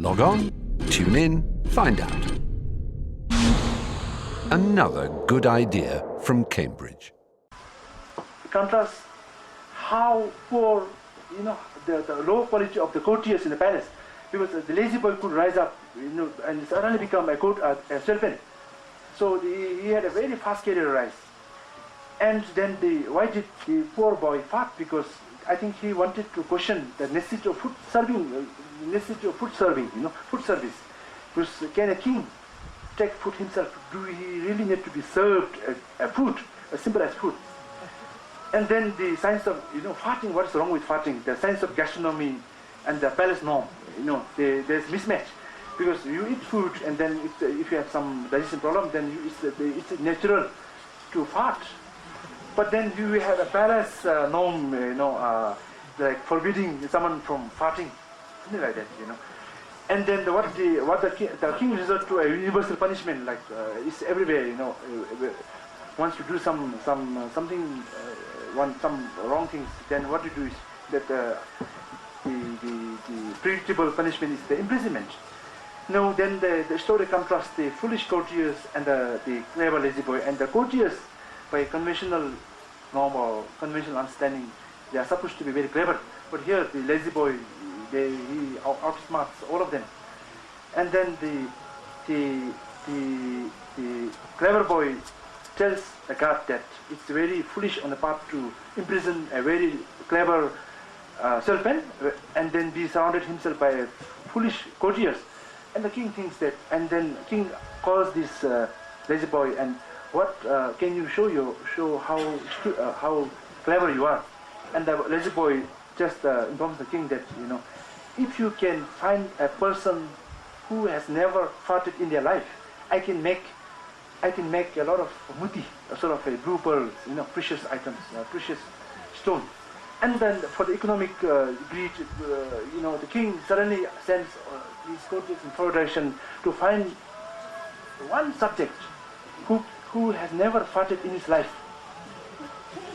Log on, tune in, find out. Another good idea from Cambridge. Contrast how poor, the low quality of the courtiers in the palace, because the lazy boy could rise up, and suddenly become a servant. So he had a very fast career rise. And then why did the poor boy fart? Because I think he wanted to question the necessity of food serving, food service. Because can a king take food himself? Do he really need to be served a food, as simple as food? And then the science of farting. What is wrong with farting? The science of gastronomy and the palace norm. There's mismatch, because you eat food and then if you have some digestion problem, then it's natural to fart. But then you have a palace norm, like forbidding someone from farting, something like that, And then the king resort to a universal punishment, like it's everywhere, Once you do some wrong things, then what you do is that the predictable punishment is the imprisonment. No, then the story contrasts the foolish courtiers and the clever lazy boy. And the courtiers, by conventional norm or conventional understanding, they are supposed to be very clever. But here, the lazy boy, he outsmarts all of them. And then the clever boy tells the guard that it's very foolish on the part to imprison a very clever servant and then be surrounded himself by foolish courtiers. And the king thinks that, and then king calls this lazy boy and what can you show how clever you are? And the lazy boy just informs the king that if you can find a person who has never farted in their life, I can make a lot of muti, a sort of a blue pearls, precious items, precious stone. And then for the economic greed, the king suddenly sends his courtiers in forward direction to find one subject who has never farted in his life.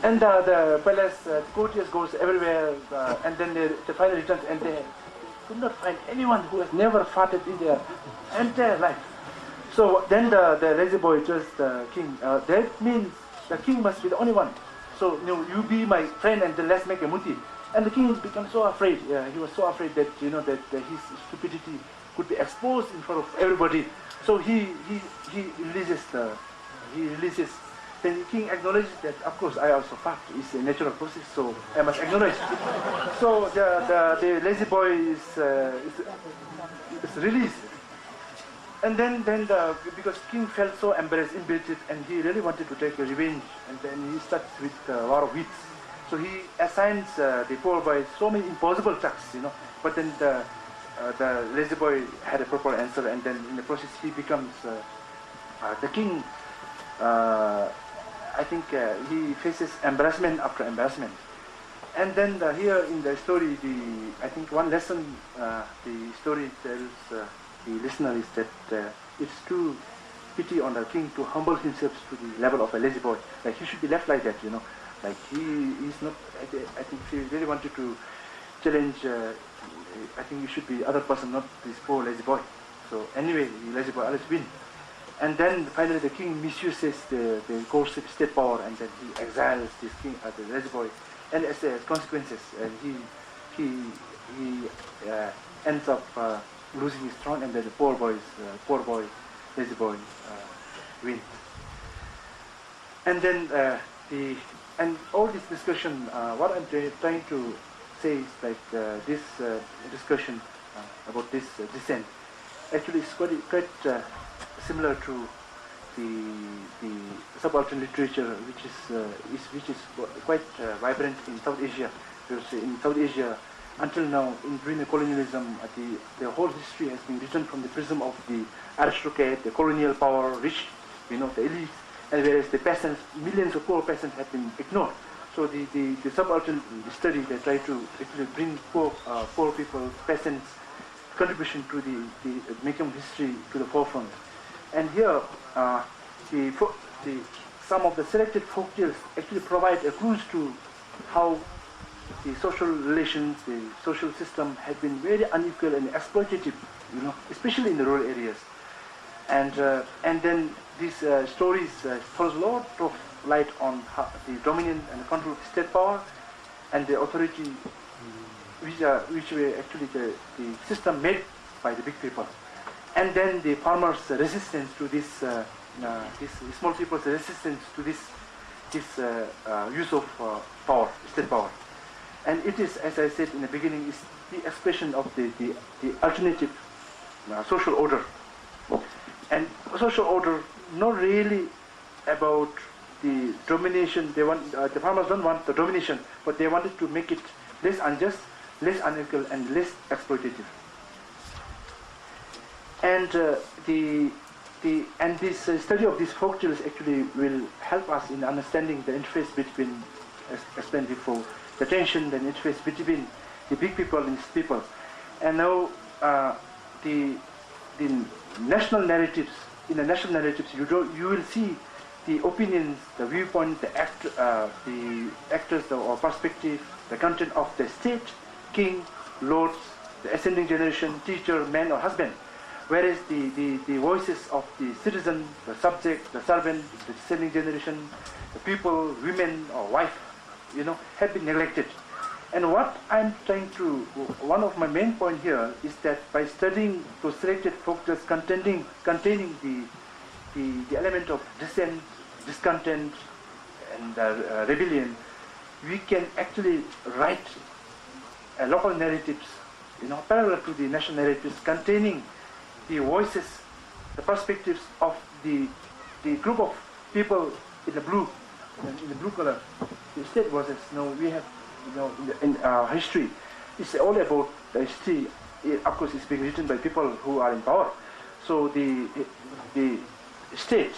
And the palace courtiers goes everywhere, and then they finally return, and they could not find anyone who has never farted in their entire life. So then the lazy boy tells the king, that means the king must be the only one. So you be my friend and then let's make a muti. And the king becomes so afraid. He was so afraid that that his stupidity could be exposed in front of everybody. So he releases. Then the king acknowledges that, of course, I also fart. It's a natural process, so I must acknowledge. So the lazy boy is released. And then because king felt so embarrassed, embittered, and he really wanted to take a revenge, and then he starts with a lot of wits. So he assigns the poor boy so many impossible tasks, But then the lazy boy had a proper answer, and then in the process he becomes the king. I think he faces embarrassment after embarrassment. And then here in the story, I think one lesson the story tells the listener is that it's too pity on the king to humble himself to the level of a lazy boy. Like he should be left like that, Like he is not. I think he really wanted to challenge. I think he should be other person, not this poor lazy boy. So anyway, the lazy boy always win. And then finally the king misuses the coercive state power, and then he exiles this king, the lazy boy, and as consequences, he ends up losing his throne, and then the poor boy, lazy boy, wins. And then and all this discussion, what I'm trying to say is like this discussion about this dissent actually is quite similar to the subaltern literature, which is quite vibrant in South Asia. Because in South Asia, until now, during the colonialism, the whole history has been written from the prism of the aristocrat, the colonial power, rich, the elites, and whereas the peasants, millions of poor peasants, have been ignored. So the subaltern study, they try to actually bring poor people, peasants, contribution to the making of history to the forefront. And here, some of the selected folktales actually provide a clues to how the social relations, the social system had been very unequal and exploitative, especially in the rural areas. And then these stories throw a lot of light on the dominance and control of state power and the authority, which were actually the system made by the big people. And then the farmers' resistance to this, small people's resistance to this use of power, state power. And it is, as I said in the beginning, is the expression of the alternative social order. And social order, not really about the domination. They want the farmers don't want the domination, but they wanted to make it less unjust, less unequal, and less exploitative. And this study of these folktales actually will help us in understanding the interface between, as explained before, the tension, the interface between the big people and these people. And now the national narratives. In the national narratives, you will see the opinions, the viewpoint, the actors, or perspective, the content of the state, king, lords, the ascending generation, teacher, man or husband. Whereas the voices of the citizen, the subject, the servant, the descending generation, the people, women or wife, have been neglected. And what I'm trying to, one of my main point here is that by studying those selected folktales containing the element of dissent, discontent, and rebellion, we can actually write local narratives, parallel to the national narratives, containing the voices, the perspectives of the group of people in the blue color. The state voices. We have, in our history, it's all about the history. Of course, it's being written by people who are in power. So the state,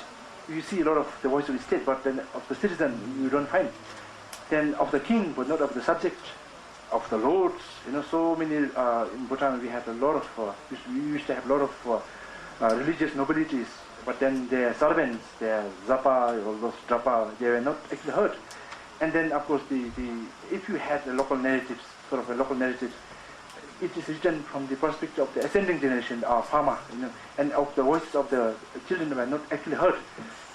you see a lot of the voice of the state, but then of the citizen you don't find. Then of the king, but not of the subject, of the lords. So many in Bhutan we had a lot of. We used to have a lot of religious nobilities, but then their servants, their zapa, all those drapa, they were not actually heard. And then, of course, if you had a local narrative, sort of a local narrative, it is written from the perspective of the ascending generation, our farmer, and of the voices of the children were not actually heard.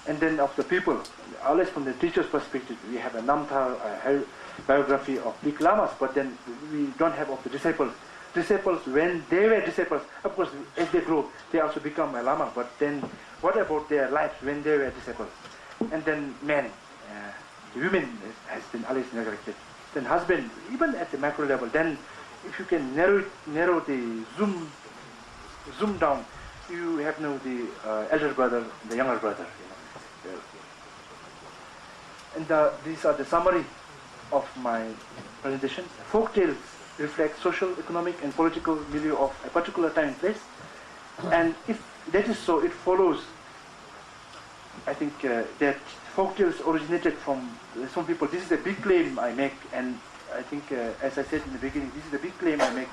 And then of the people, always from the teacher's perspective, we have a Namthar, a biography of big lamas, but then we don't have of the disciples. Disciples, when they were disciples, of course, as they grow, they also become a lama, but then what about their lives when they were disciples? And then men. The women has been always neglected. Then husband, even at the macro level. Then, if you can narrow the zoom down, you have now the elder brother, the younger brother. And these are the summary of my presentation. Folktales reflect social, economic, and political milieu of a particular time and place. And if that is so, it follows, I think, that folktales originated from some people. This is a big claim I make, and I think, as I said in the beginning, this is a big claim I make.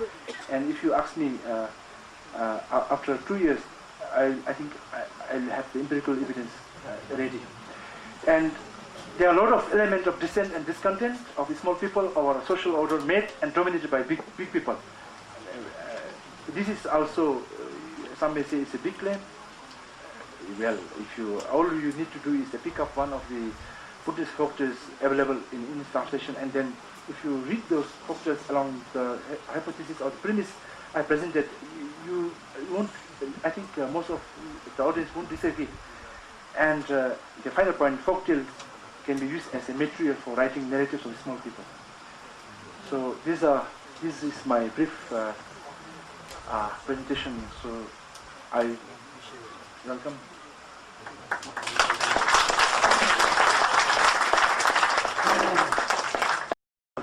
And if you ask me, after 2 years, I think I'll have the empirical evidence ready. And there are a lot of elements of dissent and discontent of the small people, our social order made and dominated by big people. This is also, some may say it's a big claim. Well, all you need to do is to pick up one of the Buddhist folktales available in English translation, and then if you read those folktales along the hypothesis or the premise I presented, you won't, I think most of the audience won't disagree. And the final point, folktales can be used as a material for writing narratives of small people. So this is my brief presentation. So I welcome.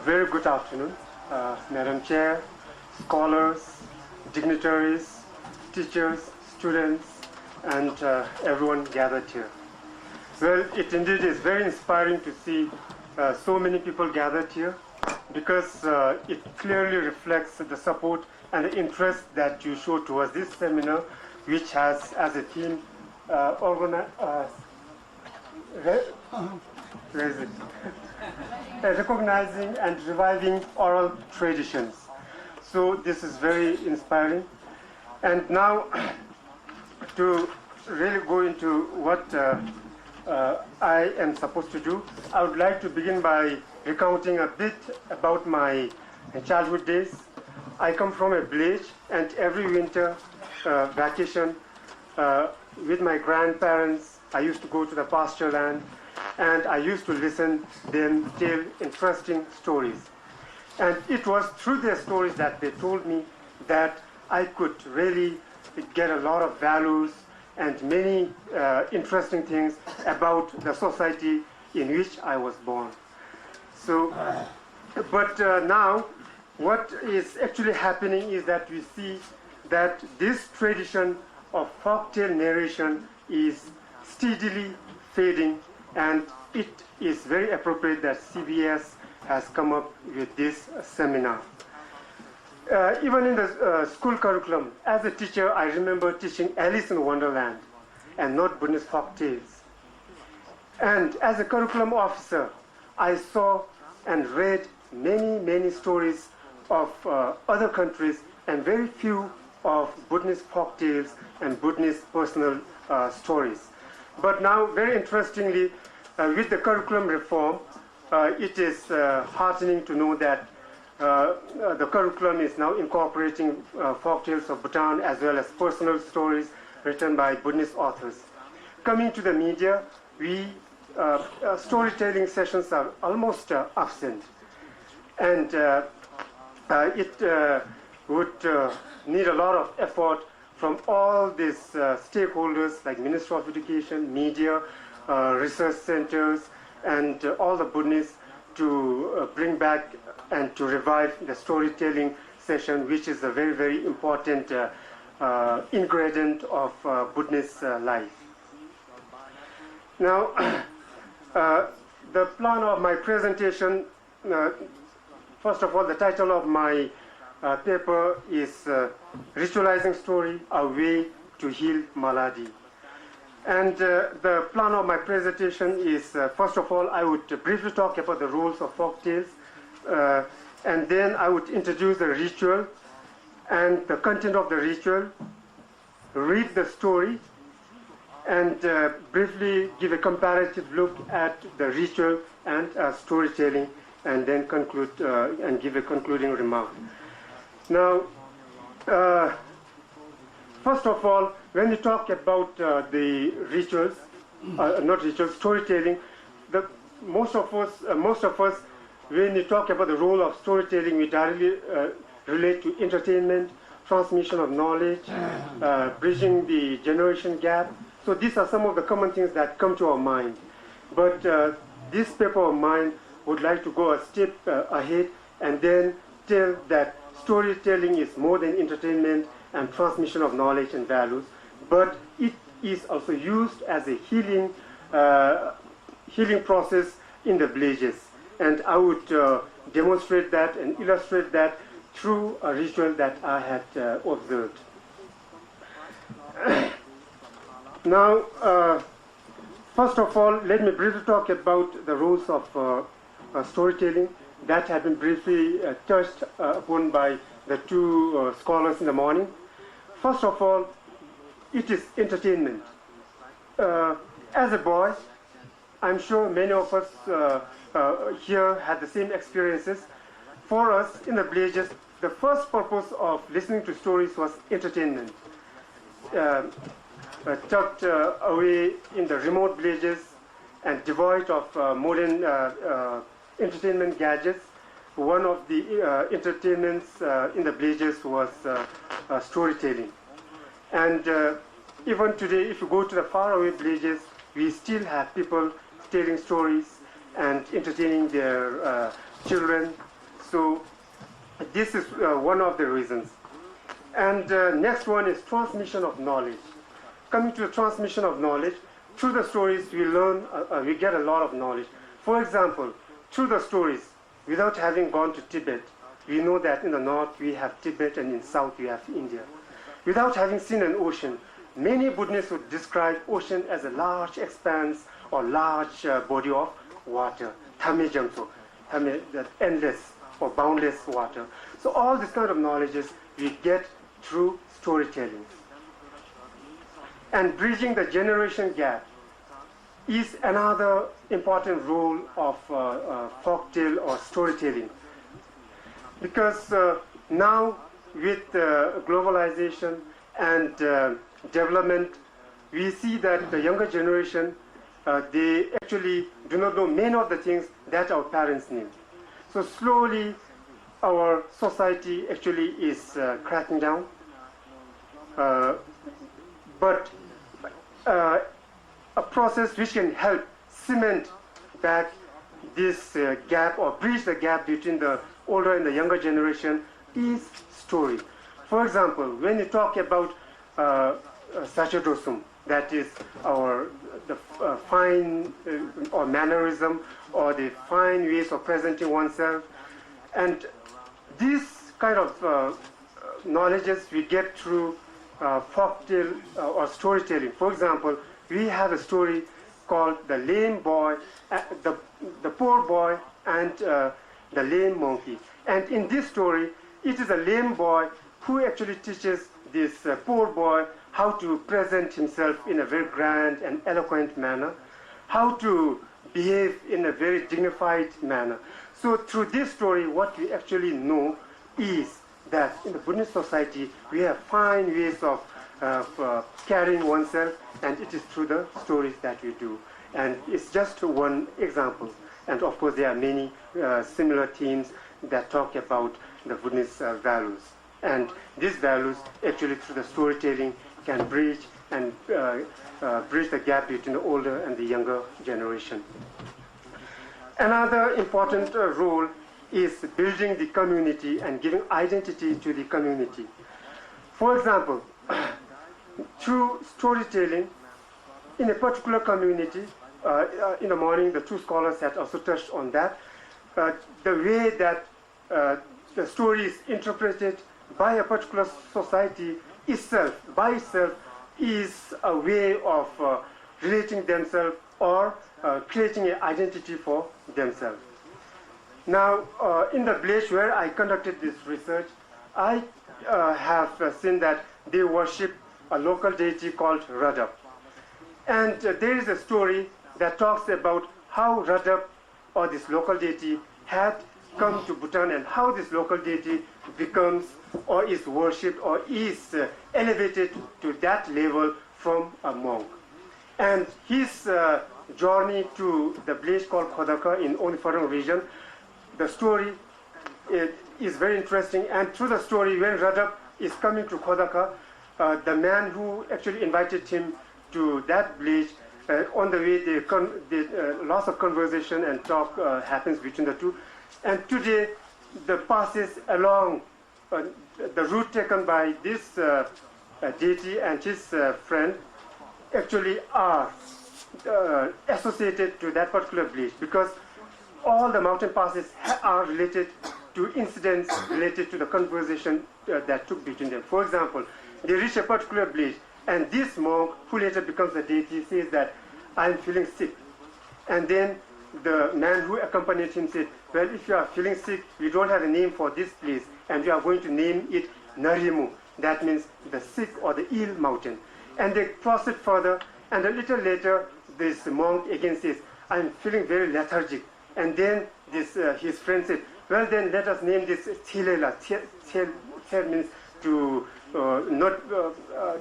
Very good afternoon, Madam Chair, scholars, dignitaries, teachers, students, and everyone gathered here. Well, it indeed is very inspiring to see so many people gathered here, because it clearly reflects the support and the interest that you show towards this seminar, which has as a theme recognizing and reviving oral traditions. So this is very inspiring. And now to really go into what I am supposed to do, I would like to begin by recounting a bit about my childhood days. I come from a village, and every winter vacation with my grandparents, I used to go to the pasture land, and I used to listen them tell interesting stories. And it was through their stories that they told me that I could really get a lot of values and many interesting things about the society in which I was born. So, but now what is actually happening is that we see that this tradition of folktale narration is steadily fading, and it is very appropriate that CBS has come up with this seminar. Even in the school curriculum, as a teacher, I remember teaching Alice in Wonderland and not Buddhist folktales. And as a curriculum officer, I saw and read many stories of other countries and very few of Buddhist folktales and Buddhist personal stories. But now, very interestingly, with the curriculum reform, it is heartening to know that the curriculum is now incorporating folktales of Bhutan as well as personal stories written by Buddhist authors. Coming to the media, storytelling sessions are almost absent, and it would need a lot of effort from all these stakeholders like Ministry of Education, media, research centers, and all the Buddhists to bring back and to revive the storytelling session, which is a very important ingredient of Buddhist life. Now, the plan of my presentation, first of all, the title of my paper is Ritualising Story, A Way to Heal Malady. And the plan of my presentation is, first of all, I would briefly talk about the rules of folktales, and then I would introduce the ritual and the content of the ritual, read the story, and briefly give a comparative look at the ritual and storytelling, and then conclude and give a concluding remark. Now, first of all, when we talk about the rituals, not rituals, storytelling, most of us, when we talk about the role of storytelling, we directly relate to entertainment, transmission of knowledge, bridging the generation gap. So these are some of the common things that come to our mind. But this paper of mine would like to go a step ahead and then tell that storytelling is more than entertainment and transmission of knowledge and values, but it is also used as a healing process in the villages. And I would demonstrate that and illustrate that through a ritual that I had observed. Now, first of all, let me briefly talk about the rules of storytelling that have been briefly touched upon by the two scholars in the morning. First of all, it is entertainment. As a boy, I'm sure many of us here had the same experiences. For us in the villages, the first purpose of listening to stories was entertainment. Tucked away in the remote villages and devoid of modern entertainment gadgets, one of the entertainments in the villages was storytelling. And even today, if you go to the faraway villages, we still have people telling stories and entertaining their children. So this is one of the reasons. And next one is transmission of knowledge. Coming to the transmission of knowledge, through the stories we learn, we get a lot of knowledge. For example, through the stories, without having gone to Tibet, we know that in the north we have Tibet and in south we have India. Without having seen an ocean, many Buddhists would describe ocean as a large expanse or large body of water, thame jangso, that endless or boundless water. So all this kind of knowledges we get through storytelling. And bridging the generation gap is another important role of folktale or storytelling. Because now with globalization and development, we see that the younger generation, they actually do not know many of the things that our parents knew. So slowly our society actually is cracking down. But a process which can help cement back this gap or bridge the gap between the older and the younger generation is story. For example, when you talk about sachadosum, that is the fine or mannerism or the fine ways of presenting oneself, and these kind of knowledges we get through folktale or storytelling. For example, we have a story called The Lame Boy, the Poor Boy and the Lame Monkey. And in this story, it is a lame boy who actually teaches this poor boy how to present himself in a very grand and eloquent manner, how to behave in a very dignified manner. So through this story, what we actually know is that in the Buddhist society, we have fine ways of carrying oneself, and it is through the stories that we do. And it's just one example. And of course, there are many similar themes that talk about the Buddhist values. And these values, actually through the storytelling, can bridge the gap between the older and the younger generation. Another important role is building the community and giving identity to the community. For example, through storytelling, in a particular community, in the morning, the two scholars had also touched on that, the way that the story is interpreted by a particular society by itself is a way of relating themselves or creating an identity for themselves. Now, in the village where I conducted this research, I have seen that they worship a local deity called Radap. And there is a story that talks about how Radap, or this local deity, had come to Bhutan and how this local deity becomes or is worshipped or is elevated to that level from a monk. And his journey to the village called Khodaka in Onifarang region, the story is very interesting. And through the story, when Radap is coming to Khodaka, the man who actually invited him to that village, on the way, lots of conversation and talk happens between the two. And today, the passes along the route taken by this deity and his friend actually are associated to that particular village, because all the mountain passes are related to incidents related to the conversation that took between them. For example, they reach a particular village, and this monk, who later becomes a deity, says that, "I'm feeling sick." And then the man who accompanied him said, "Well, if you are feeling sick, we don't have a name for this place, and we are going to name it Narimu." That means the sick or the ill mountain. And they proceed further, and a little later, this monk again says, "I'm feeling very lethargic." And then his friend said, "Well, then let us name this Thilela." Thel means to not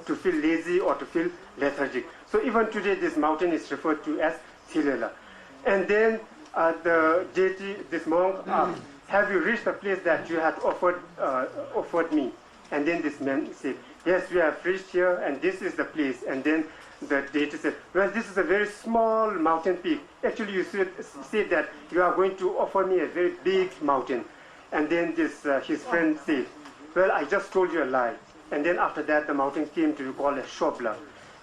to feel lazy or to feel lethargic. So even today, this mountain is referred to as Thilela. And then the deity, this monk, asked, "Have you reached the place that you had offered me?" And then this man said, "Yes, we have reached here, and this is the place." And then the deity said, "Well, this is a very small mountain peak. Actually, you said that you are going to offer me a very big mountain." And then his friend said, "Well, I just told you a lie." And then after that, the mountain came to be called a Shobla.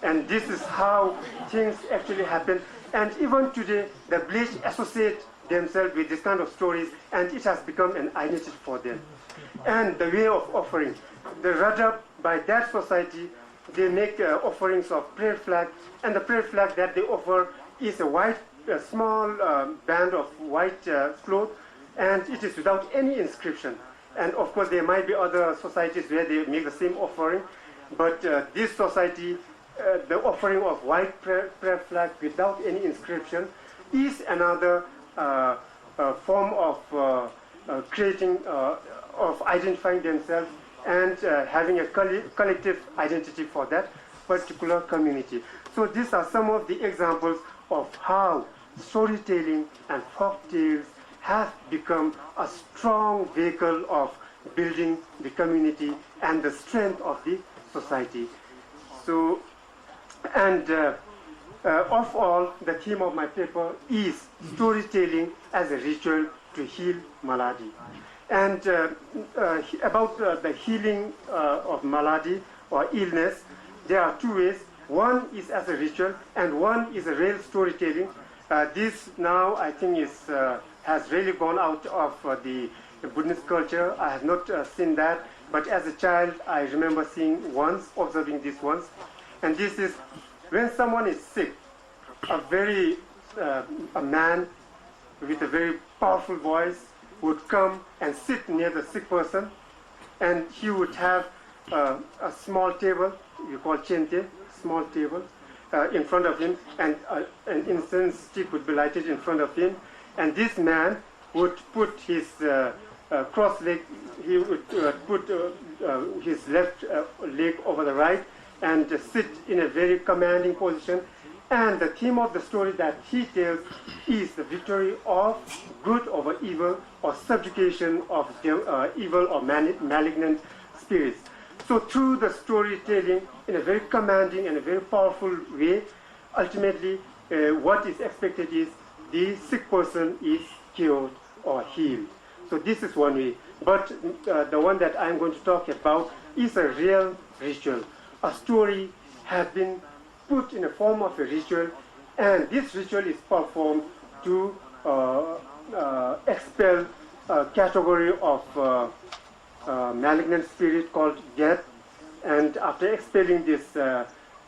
And this is how things actually happen. And even today, the village associate themselves with this kind of stories, and it has become an identity for them. And the way of offering, the Radap, by that society, they make offerings of prayer flag, and the prayer flag that they offer is a small band of white cloth, and it is without any inscription. And of course, there might be other societies where they make the same offering, but this society, the offering of white prayer flag without any inscription is another form of creating, of identifying themselves and having a collective identity for that particular community. So these are some of the examples of how storytelling and folk tales have become a strong vehicle of building the community and the strength of the society. So, and of all, the theme of my paper is storytelling as a ritual to heal malady. And about the healing of malady or illness, there are two ways. One is as a ritual, and one is a real storytelling. This now, I think, is has really gone out of the Buddhist culture. I have not seen that, but as a child, I remember seeing once, observing this once. And this is when someone is sick, a man with a very powerful voice would come and sit near the sick person, and he would have a small table, you call chente, small table, in front of him, and an incense stick would be lighted in front of him, and this man would put his cross leg, he would put his left leg over the right and sit in a very commanding position. And the theme of the story that he tells is the victory of good over evil, or subjugation of evil or malignant spirits. So through the storytelling, in a very commanding and a very powerful way, ultimately what is expected is the sick person is cured or healed. So this is one way. But the one that I'm going to talk about is a real ritual. A story has been put in a form of a ritual, and this ritual is performed to expel a category of malignant spirit called Get. And after expelling this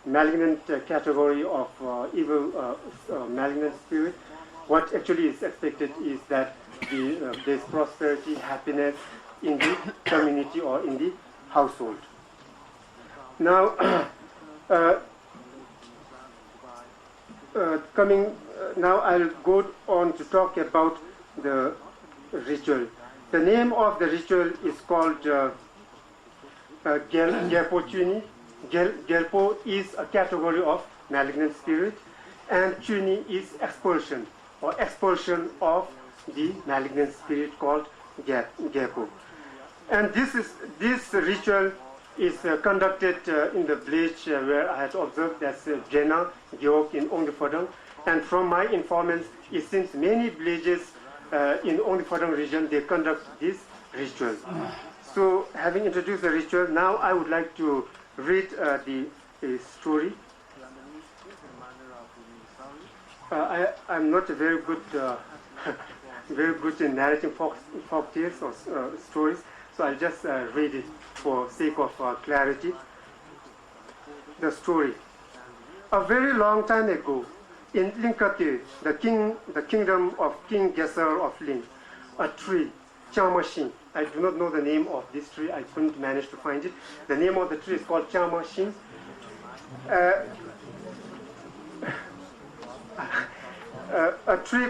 malignant category of evil malignant spirit, what actually is expected is that there's prosperity, happiness in the community or in the household. Now, now I'll go on to talk about the ritual. The name of the ritual is called Gelpo Chuni. Gelpo is a category of malignant spirit, and Chuni is expulsion, or expulsion of the malignant spirit called Gelpo. And this ritual is conducted in the village where I had observed, that's Jena, Gyeok in Onggifodong. And from my informants, it seems many villages in Onggifodong region, they conduct this ritual. So having introduced the ritual, now I would like to read the story. I'm not very good in narrating folk tales or stories, so I'll just read it for sake of clarity. The story. A very long time ago, in Linkate, the kingdom of King Gesar of Ling, a tree, Chamashin. I do not know the name of this tree. I couldn't manage to find it. The name of the tree is called Chamashin. A tree,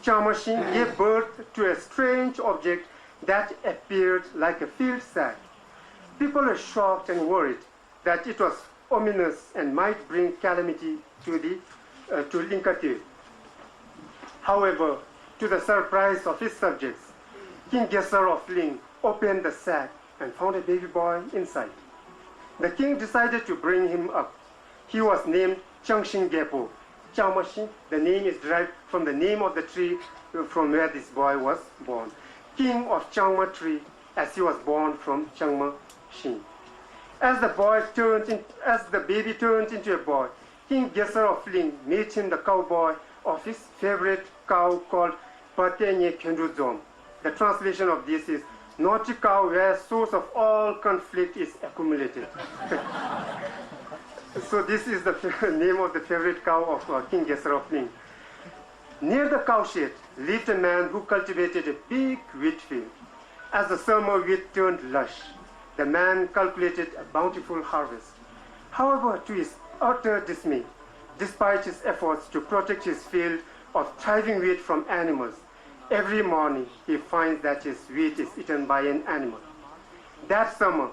Chamashin, gave birth to a strange object that appeared like a field sack. People were shocked and worried that it was ominous and might bring calamity to Linkate. However, to the surprise of his subjects, King Gesar of Ling opened the sack and found a baby boy inside. The king decided to bring him up. He was named Changshin Gepo. Chamashin, the name is derived from the name of the tree from where this boy was born. King of Changma tree, as he was born from Changma Shin. As the baby turned into a boy, King Gesar of Ling made him the cowboy of his favorite cow called Patenye Kendruzom. The translation of this is naughty cow where source of all conflict is accumulated. So this is the name of the favorite cow of King Gesar of Ling. Near the cowshed lived a man who cultivated a big wheat field. As the summer wheat turned lush, the man calculated a bountiful harvest. However, to his utter dismay, despite his efforts to protect his field of thriving wheat from animals, every morning he finds that his wheat is eaten by an animal. That summer,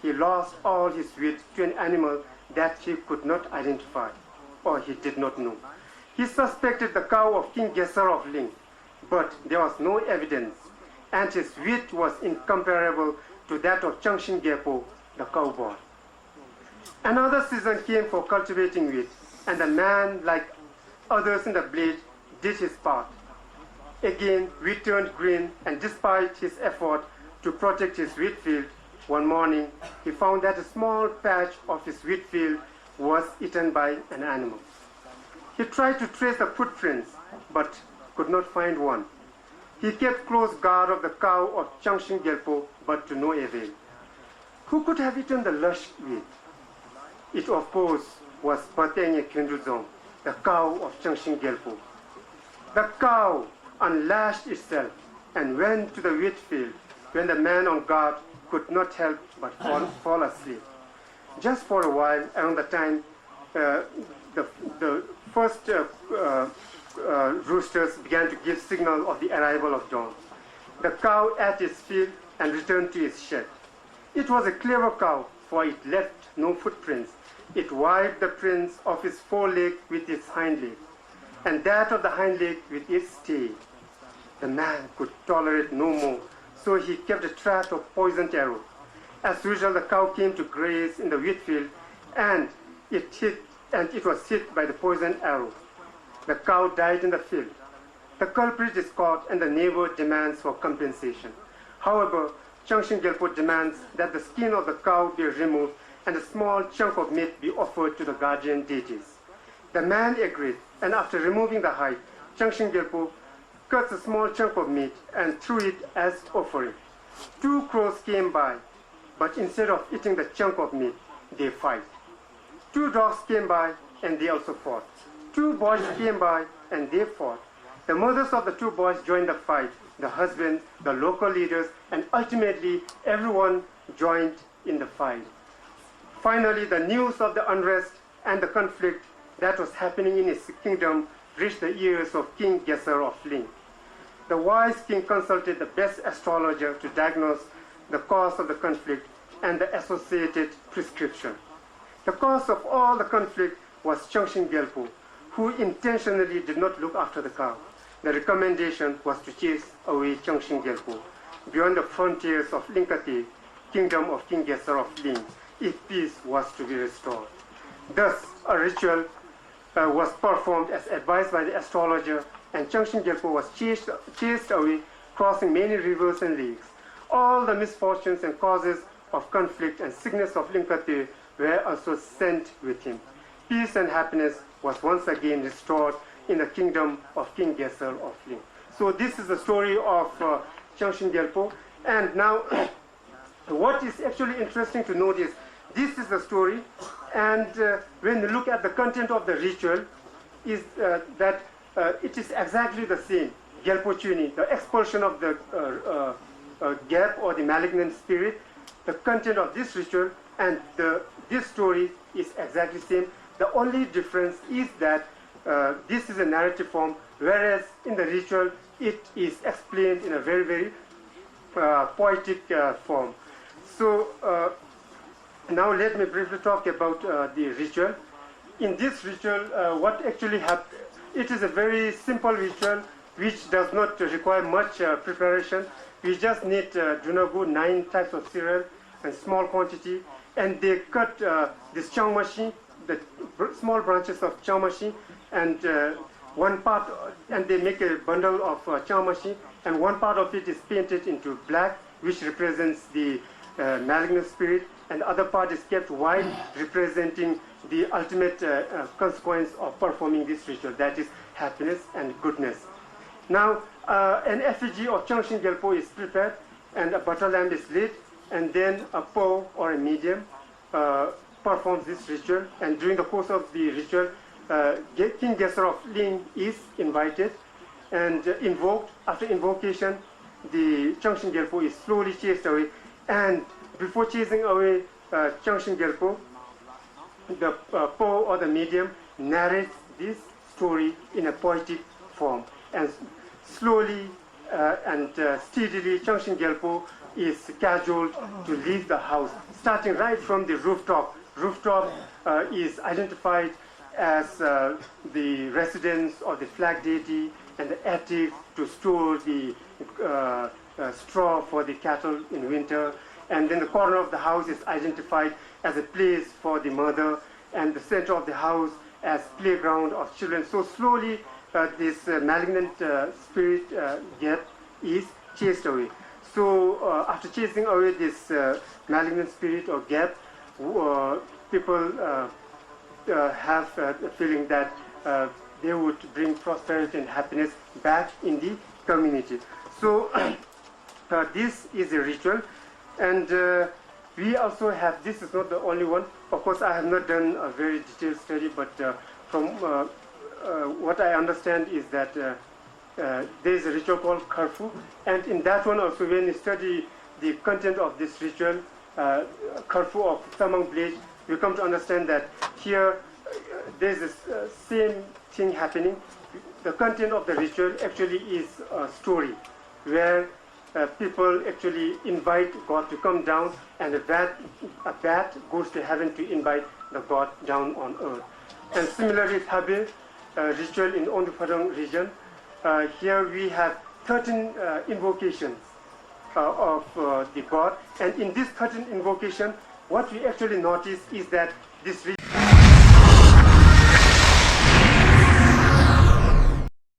he lost all his wheat to an animal that he could not identify, or he did not know. He suspected the cow of King Gesar of Ling, but there was no evidence, and his wheat was incomparable to that of Changshin Gepo, the cowboy. Another season came for cultivating wheat, and the man, like others in the blade, did his part. Again, wheat turned green, and despite his effort to protect his wheat field, one morning he found that a small patch of his wheat field was eaten by an animal. He tried to trace the footprints, but could not find one. He kept close guard of the cow of Changshin Gelpo, but to no avail. Who could have eaten the lush wheat? It, of course, was Patenye Kenduzong, the cow of Changshin Gelpo. The cow unlashed itself and went to the wheat field when the man on guard could not help but fall asleep. Just for a while, around the time the first roosters began to give signal of the arrival of dawn, the cow ate its field and returned to its shed. It was a clever cow, for it left no footprints. It wiped the prints of its foreleg with its hind leg, and that of the hind leg with its tail. The man could tolerate no more, so he kept a trap of poisoned arrow. As usual, the cow came to graze in the wheat field, and it was hit by the poisoned arrow. The cow died in the field. The culprit is caught, and the neighbor demands for compensation. However, Changshin Gelpo demands that the skin of the cow be removed and a small chunk of meat be offered to the guardian deities. The man agreed, and after removing the hide, Changshin Gelpo cuts a small chunk of meat and threw it as offering. 2 crows came by, but instead of eating the chunk of meat, they fight. 2 dogs came by, and they also fought. 2 boys came by, and they fought. The mothers of the 2 boys joined the fight, the husbands, the local leaders, and ultimately everyone joined in the fight. Finally, the news of the unrest and the conflict that was happening in his kingdom reached the ears of King Gesar of Ling. The wise king consulted the best astrologer to diagnose the cause of the conflict and the associated prescription. The cause of all the conflict was Changshin Gelpo, who intentionally did not look after the cow. The recommendation was to chase away Changshin Gelpo beyond the frontiers of Linkati, kingdom of King Gesar of Ling, if peace was to be restored. Thus, a ritual was performed as advised by the astrologer, and Changshin Gelpo was chased away, crossing many rivers and lakes. All the misfortunes and causes of conflict and sickness of Linkati were also sent with him. Peace and happiness was once again restored in the kingdom of King Gesar of Ling. So this is the story of Changshin Gelpo. And now, what is actually interesting to note is, this is the story, and when you look at the content of the ritual, is that it is exactly the same. Gelpo Chuni, the expulsion of the gap or the malignant spirit, the content of this ritual and this story is exactly the same. The only difference is that this is a narrative form, whereas in the ritual it is explained in a very, very poetic form. So now let me briefly talk about the ritual. In this ritual, what actually happens, it is a very simple ritual which does not require much preparation. We just need junagu, 9 types of cereal and small quantity, and they cut this changmashi, the small branches of changmashi, and one part, and they make a bundle of changmashi, and one part of it is painted into black, which represents the malignant spirit, and the other part is kept white, representing the ultimate consequence of performing this ritual, that is happiness and goodness. Now, an effigy of Changshin Gelpo is prepared, and a butter lamp is lit, and then a po or a medium performs this ritual, and during the course of the ritual, King Gesar of Ling is invited and invoked. After invocation, the Changshin Gyalpo is slowly chased away, and before chasing away Changshin Gyalpo, the Po or the medium narrates this story in a poetic form, and slowly and steadily Changshin Gyalpo is cajoled to leave the house, starting right from the rooftop. Rooftop is identified as the residence of the flag deity, and the attic to store the straw for the cattle in winter. And then the corner of the house is identified as a place for the mother, and the center of the house as playground of children. So slowly this malignant spirit Gap is chased away. So after chasing away this malignant spirit or Gap, people have a feeling that they would bring prosperity and happiness back in the community. So this is a ritual, and we also have, this is not the only one. Of course, I have not done a very detailed study, but from what I understand is that there is a ritual called Karfu, and in that one also, when you study the content of this ritual, Karfu of Tamang village, you come to understand that here there is this same thing happening. The content of the ritual actually is a story where people actually invite God to come down, and a bat goes to heaven to invite the God down on earth. And similarly, Thabe ritual in Ondupadang region, here we have 13 invocations of the God, and in this 13 invocation, what we actually notice is that this